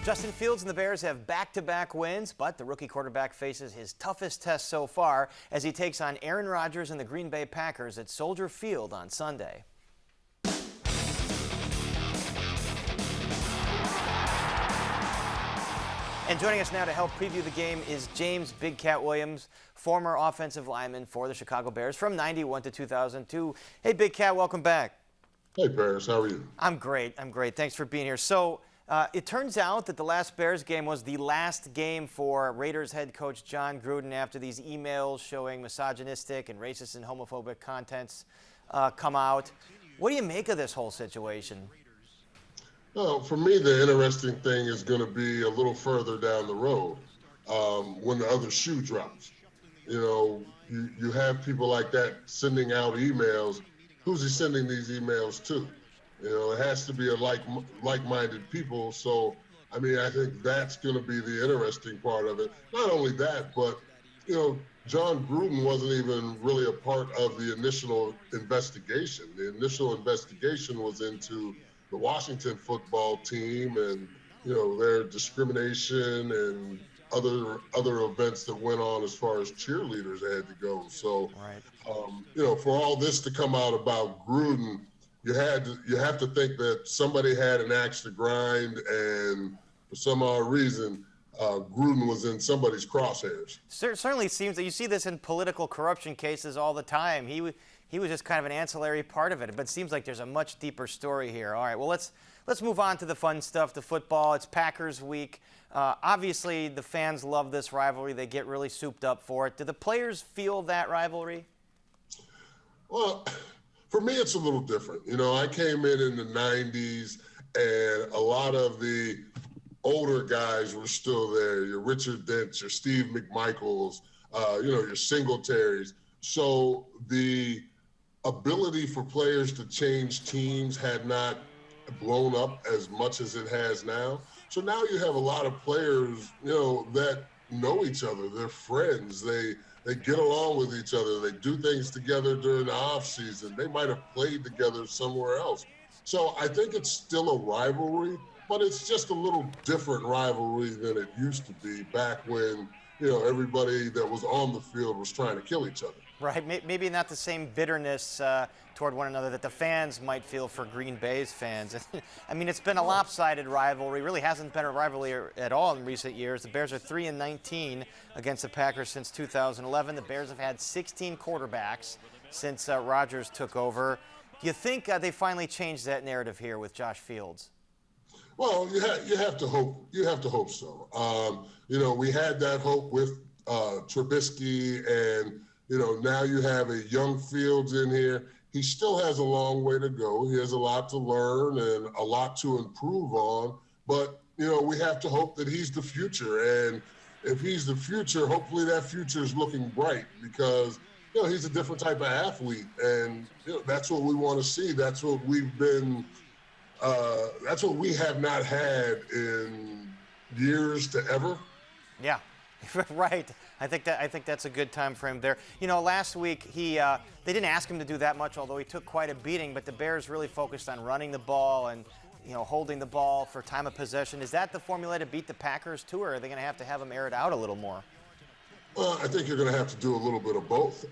Justin Fields and the Bears have back-to-back wins, but the rookie quarterback faces his toughest test so far as he takes on Aaron Rodgers and the Green Bay Packers at Soldier Field on Sunday. And joining us now to help preview the game is James Big Cat Williams, former offensive lineman for the Chicago Bears from 91 to 2002. Hey, Big Cat, welcome back. Hey, Bears, how are you? I'm great. Thanks for being here. So it turns out that the last Bears game was the last game for Raiders head coach John Gruden after these emails showing misogynistic and racist and homophobic contents come out. What do you make of this whole situation? Well, for me, the interesting thing is going to be a little further down the road when the other shoe drops. You know, you have people like that sending out emails. Who's he sending these emails to? You know, it has to be a like-minded people. So, I mean, I think that's going to be the interesting part of it. Not only that, but, you know, John Gruden wasn't even really a part of the initial investigation. The initial investigation was into the Washington football team and, you know, their discrimination and other events that went on as far as cheerleaders had to go. So, you know, for all this to come out about Gruden, you have to think that somebody had an axe to grind, and for some odd reason, Gruden was in somebody's crosshairs. Certainly seems that you see this in political corruption cases all the time. He was just kind of an ancillary part of it, but it seems like there's a much deeper story here. All right, well, let's move on to the fun stuff, the football. It's Packers week. Obviously, the fans love this rivalry. They get really souped up for it. Do the players feel that rivalry? Well, for me, it's a little different. You know, I came in the 90s, and a lot of the older guys were still there. Your Richard Dents, your Steve McMichaels, you know, your Singletaries. So the ability for players to change teams had not blown up as much as it has now. So now you have a lot of players, you know, that know each other. They're friends. They get along with each other. They do things together during the off season. They might have played together somewhere else. So I think it's still a rivalry, but it's just a little different rivalry than it used to be back when, you know, everybody that was on the field was trying to kill each other. Right, maybe not the same bitterness toward one another that the fans might feel for Green Bay's fans. I mean, it's been a lopsided rivalry. Really hasn't been a rivalry at all in recent years. The Bears are 3-19 against the Packers since 2011. The Bears have had 16 quarterbacks since Rodgers took over. Do you think they finally changed that narrative here with Josh Fields? Well, you have to hope. You have to hope so. You know, we had that hope with Trubisky, and you know, now you have a young Fields in here. He still has a long way to go. He has a lot to learn and a lot to improve on. But, you know, we have to hope that he's the future. And if he's the future, hopefully that future is looking bright because, you know, he's a different type of athlete. And, you know, that's what we want to see. That's what we've been that's what we have not had in years to ever. Yeah. Right. I think that's a good time frame there. You know, last week they didn't ask him to do that much, although he took quite a beating. But the Bears really focused on running the ball and, you know, holding the ball for time of possession. Is that the formula to beat the Packers too, or are they going to have them air it out a little more? Well, I think you're going to have to do a little bit of both.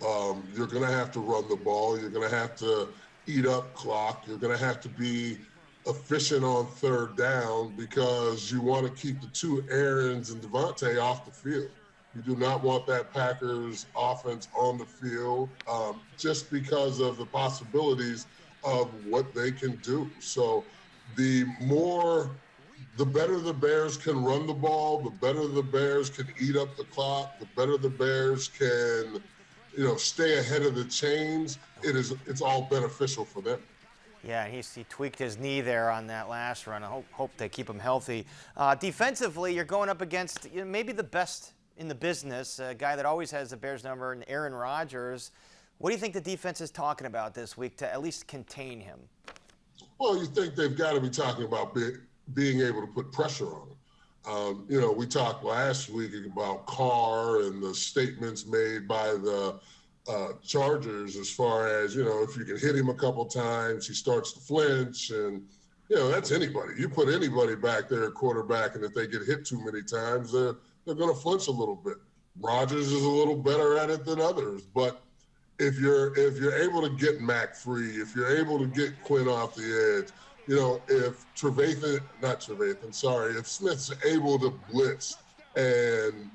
You're going to have to run the ball. You're going to have to eat up clock. You're going to have to be efficient on third down because you want to keep the two Aarons and Devontae off the field. You do not want that Packers offense on the field just because of the possibilities of what they can do. So the better the Bears can run the ball, the better the Bears can eat up the clock, the better the Bears can, you know, stay ahead of the chains. It's all beneficial for them. Yeah, he tweaked his knee there on that last run. I hope they keep him healthy. Defensively, you're going up against maybe the best in the business, a guy that always has the Bears number, and Aaron Rodgers. What do you think the defense is talking about this week to at least contain him? Well, you think they've got to be talking about being able to put pressure on him. You know, we talked last week about Carr and the statements made by the Chargers as far as, you know, if you can hit him a couple times, he starts to flinch. And, That's anybody. You put anybody back there at quarterback, and if they get hit too many times, they're going to flinch a little bit. Rodgers is a little better at it than others, but if you're able to get Mac free, if you're able to get Quinn off the edge, if if Smith's able to blitz and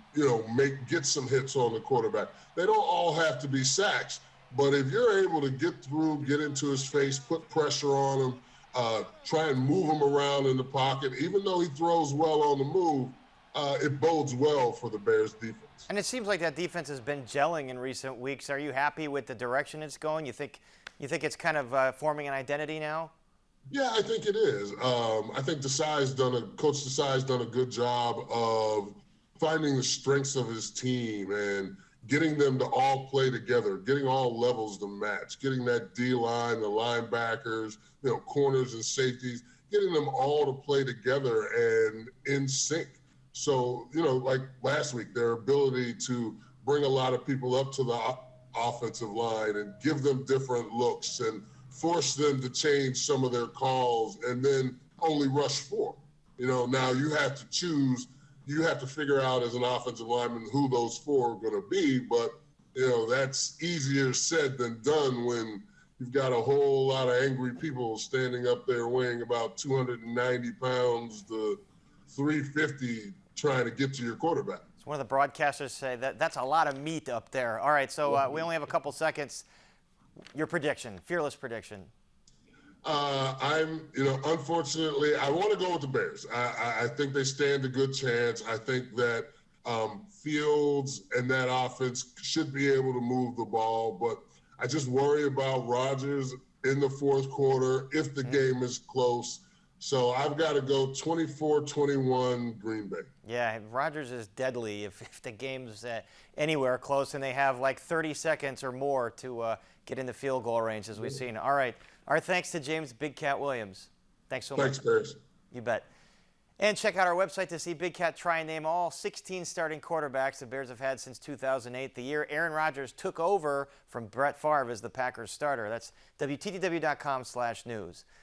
get some hits on the quarterback, they don't all have to be sacks. But if you're able to get through, get into his face, put pressure on him, try and move him around in the pocket, even though he throws well on the move, it bodes well for the Bears defense. And it seems like that defense has been gelling in recent weeks. Are you happy with the direction it's going? You think it's kind of forming an identity now? Yeah, I think it is. I think Coach Desai's done a good job of finding the strengths of his team and getting them to all play together, getting all levels to match, getting that D-line, the linebackers, corners and safeties, getting them all to play together and in sync. So, like last week, their ability to bring a lot of people up to the offensive line and give them different looks and force them to change some of their calls and then only rush four. Now you have to choose. You have to figure out as an offensive lineman who those four are going to be, but, that's easier said than done when you've got a whole lot of angry people standing up there weighing about 290 pounds to 350 trying to get to your quarterback. It's one of the broadcasters say that's a lot of meat up there. All right, so we only have a couple seconds. Your prediction, fearless prediction. Unfortunately, I want to go with the Bears. I think they stand a good chance. I think that Fields and that offense should be able to move the ball, but I just worry about Rodgers in the fourth quarter if the game is close. So I've got to go 24-21 Green Bay. Yeah, Rodgers is deadly if the game's anywhere close and they have like 30 seconds or more to get in the field goal range, as we've seen. All right. Our thanks to James Big Cat Williams. Thanks so much. Thanks, Bears. You bet. And check out our website to see Big Cat try and name all 16 starting quarterbacks the Bears have had since 2008, the year Aaron Rodgers took over from Brett Favre as the Packers starter. That's WTTW.com/news.